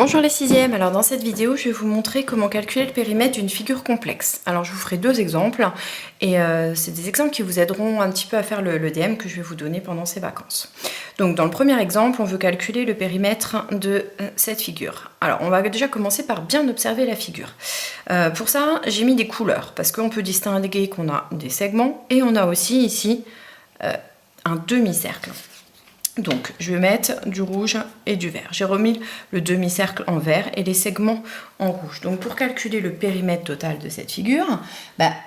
Bonjour les sixièmes, alors dans cette vidéo je vais vous montrer comment calculer le périmètre d'une figure complexe. Alors je vous ferai deux exemples et c'est des exemples qui vous aideront un petit peu à faire le DM que je vais vous donner pendant ces vacances. Donc dans le premier exemple on veut calculer le périmètre de cette figure. Alors on va déjà commencer par bien observer la figure. Pour ça j'ai mis des couleurs parce qu'on peut distinguer qu'on a des segments et on a aussi ici un demi-cercle. Donc je vais mettre du rouge et du vert. J'ai remis le demi-cercle en vert et les segments en rouge. Donc pour calculer le périmètre total de cette figure,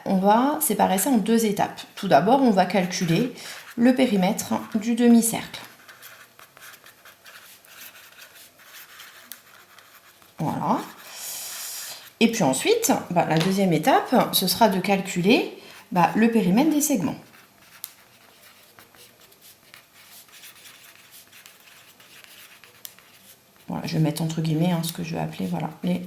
on va séparer ça en deux étapes. Tout d'abord, on va calculer le périmètre du demi-cercle. Voilà. Et puis ensuite, la deuxième étape, ce sera de calculer le périmètre des segments. Voilà, je vais mettre entre guillemets ce que je vais appeler les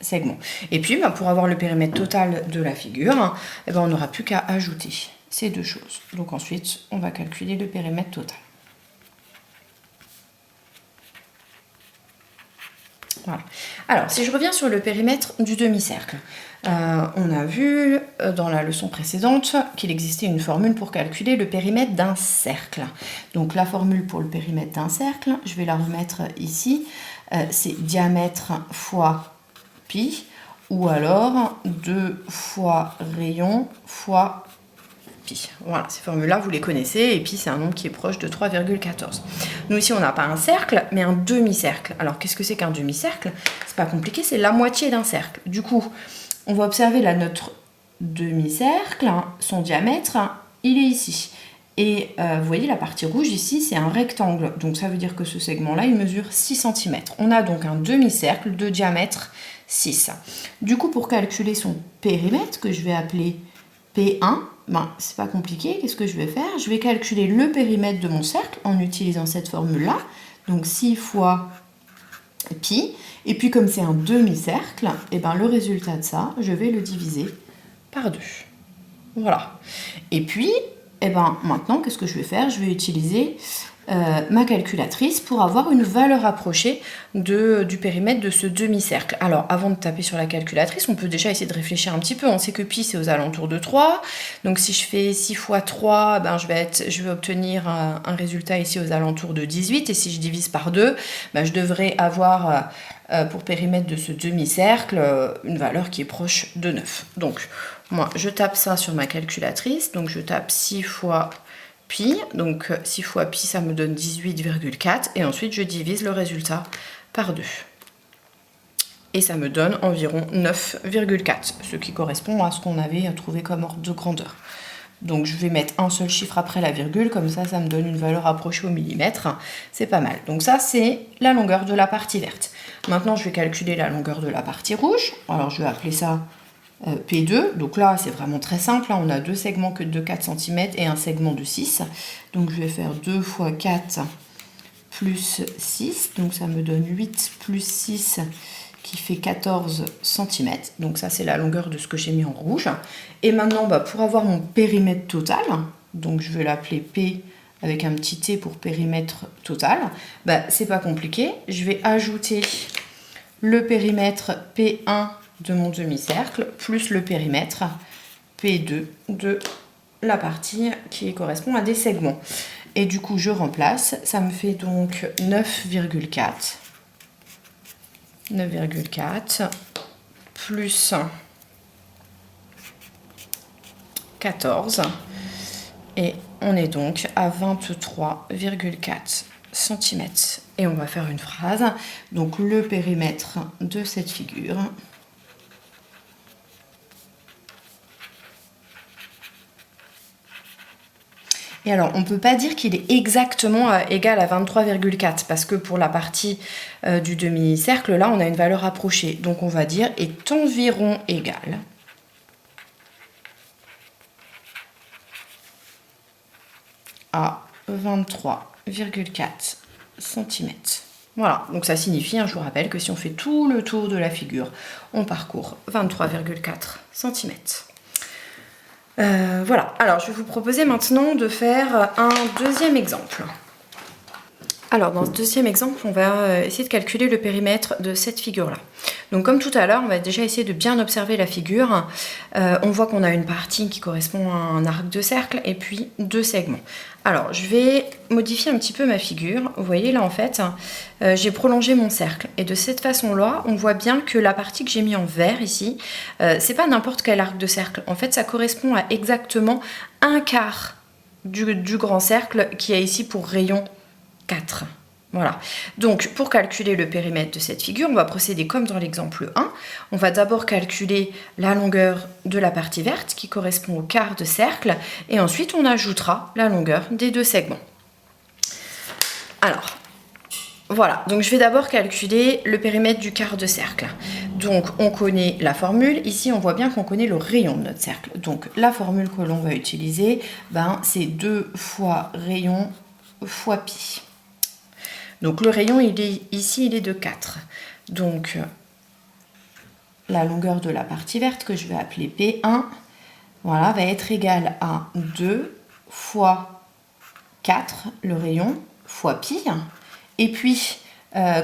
segments. Et puis pour avoir le périmètre total de la figure, on n'aura plus qu'à ajouter ces deux choses. Donc ensuite, on va calculer le périmètre total. Voilà. Alors, si je reviens sur le périmètre du demi-cercle, on a vu dans la leçon précédente qu'il existait une formule pour calculer le périmètre d'un cercle. Donc la formule pour le périmètre d'un cercle, je vais la remettre ici, c'est diamètre fois pi, ou alors 2 fois rayon fois pi. Voilà, ces formules-là, vous les connaissez, et pi, c'est un nombre qui est proche de 3,14. Nous, ici, on n'a pas un cercle, mais un demi-cercle. Alors, qu'est-ce que c'est qu'un demi-cercle? C'est pas compliqué, c'est la moitié d'un cercle. Du coup, on va observer là notre demi-cercle, son diamètre, il est ici. Et vous voyez, la partie rouge ici, c'est un rectangle. Donc, ça veut dire que ce segment-là, il mesure 6 cm. On a donc un demi-cercle de diamètre 6. Du coup, pour calculer son périmètre, que je vais appeler P1, c'est pas compliqué. Qu'est-ce que je vais faire? Je vais calculer le périmètre de mon cercle en utilisant cette formule-là. Donc 6 fois pi. Et puis comme c'est un demi-cercle, le résultat de ça, je vais le diviser par 2. Voilà. Et puis, maintenant, qu'est-ce que je vais faire? Je vais utiliser ma calculatrice pour avoir une valeur approchée du périmètre de ce demi-cercle. Alors, avant de taper sur la calculatrice, on peut déjà essayer de réfléchir un petit peu. On sait que pi, c'est aux alentours de 3. Donc, si je fais 6 fois 3, je vais obtenir un résultat ici aux alentours de 18. Et si je divise par 2, je devrais avoir, pour périmètre de ce demi-cercle, une valeur qui est proche de 9. Donc, moi, je tape ça sur ma calculatrice. Donc, je tape 6 fois pi, donc 6 fois pi, ça me donne 18,4, et ensuite je divise le résultat par 2. Et ça me donne environ 9,4, ce qui correspond à ce qu'on avait trouvé comme ordre de grandeur. Donc je vais mettre un seul chiffre après la virgule, comme ça, ça me donne une valeur approchée au millimètre. C'est pas mal. Donc ça, c'est la longueur de la partie verte. Maintenant, je vais calculer la longueur de la partie rouge. Alors je vais appeler ça P2, donc là c'est vraiment très simple, on a deux segments de 4 cm et un segment de 6, donc je vais faire 2 fois 4 plus 6, donc ça me donne 8 plus 6 qui fait 14 cm, donc ça c'est la longueur de ce que j'ai mis en rouge. Et maintenant pour avoir mon périmètre total, donc je vais l'appeler P avec un petit T pour périmètre total, c'est pas compliqué, je vais ajouter le périmètre P1 de mon demi-cercle, plus le périmètre P2 de la partie qui correspond à des segments. Et du coup, je remplace, ça me fait donc 9,4 plus 14, et on est donc à 23,4 cm. Et on va faire une phrase, donc le périmètre de cette figure et alors, on ne peut pas dire qu'il est exactement égal à 23,4 parce que pour la partie du demi-cercle, là, on a une valeur approchée. Donc, on va dire est environ égal à 23,4 cm. Voilà, donc ça signifie, je vous rappelle, que si on fait tout le tour de la figure, on parcourt 23,4 cm. Voilà, alors je vais vous proposer maintenant de faire un deuxième exemple. Alors dans ce deuxième exemple, on va essayer de calculer le périmètre de cette figure-là. Donc comme tout à l'heure, on va déjà essayer de bien observer la figure. On voit qu'on a une partie qui correspond à un arc de cercle et puis deux segments. Alors je vais modifier un petit peu ma figure. Vous voyez là en fait, j'ai prolongé mon cercle. Et de cette façon-là, on voit bien que la partie que j'ai mis en vert ici, c'est pas n'importe quel arc de cercle. En fait, ça correspond à exactement un quart du grand cercle qui a ici pour rayon 4. Voilà. Donc, pour calculer le périmètre de cette figure, on va procéder comme dans l'exemple 1. On va d'abord calculer la longueur de la partie verte qui correspond au quart de cercle et ensuite on ajoutera la longueur des deux segments. Alors, voilà. Donc, je vais d'abord calculer le périmètre du quart de cercle. Donc, on connaît la formule. Ici, on voit bien qu'on connaît le rayon de notre cercle. Donc, la formule que l'on va utiliser, c'est 2 fois rayon fois pi. Donc le rayon, ici, il est de 4. Donc la longueur de la partie verte, que je vais appeler P1, voilà, va être égale à 2 fois 4, le rayon, fois pi. Et puis,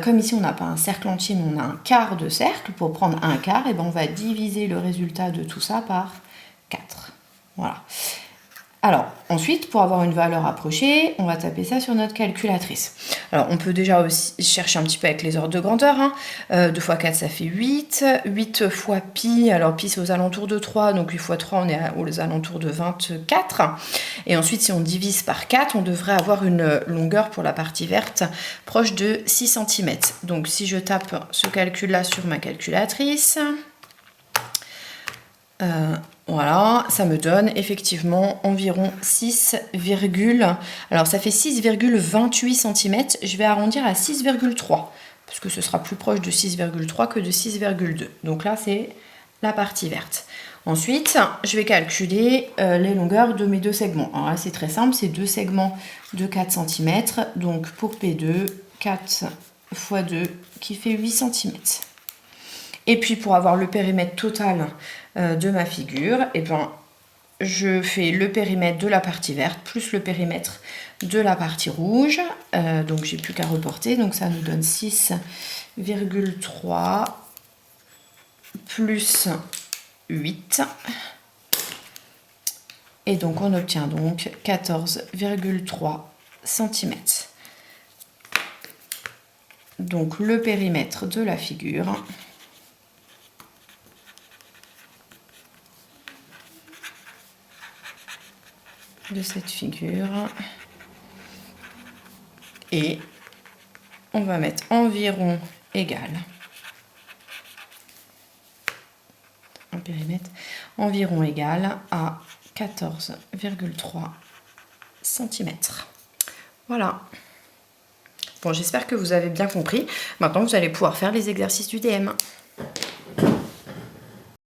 comme ici, on n'a pas un cercle entier, mais on a un quart de cercle. Pour prendre un quart, et on va diviser le résultat de tout ça par 4. Voilà. Alors, ensuite, pour avoir une valeur approchée, on va taper ça sur notre calculatrice. Alors, on peut déjà aussi chercher un petit peu avec les ordres de grandeur. 2 fois 4, ça fait 8. 8 fois pi, alors pi c'est aux alentours de 3, donc 8 fois 3, on est aux alentours de 24. Et ensuite, si on divise par 4, on devrait avoir une longueur pour la partie verte proche de 6 cm. Donc, si je tape ce calcul-là sur ma calculatrice... voilà, ça me donne effectivement environ 6, alors ça fait 6,28 cm. Je vais arrondir à 6,3 parce que ce sera plus proche de 6,3 que de 6,2. Donc là, c'est la partie verte. Ensuite, je vais calculer les longueurs de mes deux segments. Alors là, c'est très simple, c'est deux segments de 4 cm. Donc pour P2, 4 fois 2 qui fait 8 cm. Et puis pour avoir le périmètre total de ma figure, je fais le périmètre de la partie verte plus le périmètre de la partie rouge. Donc j'ai plus qu'à reporter, donc ça nous donne 6,3 plus 8. Et donc on obtient donc 14,3 cm. Donc le périmètre de la figure de cette figure, et on va mettre environ égal, un périmètre environ égal à 14,3 cm. Voilà. Bon, j'espère que vous avez bien compris. Maintenant, vous allez pouvoir faire les exercices du DM.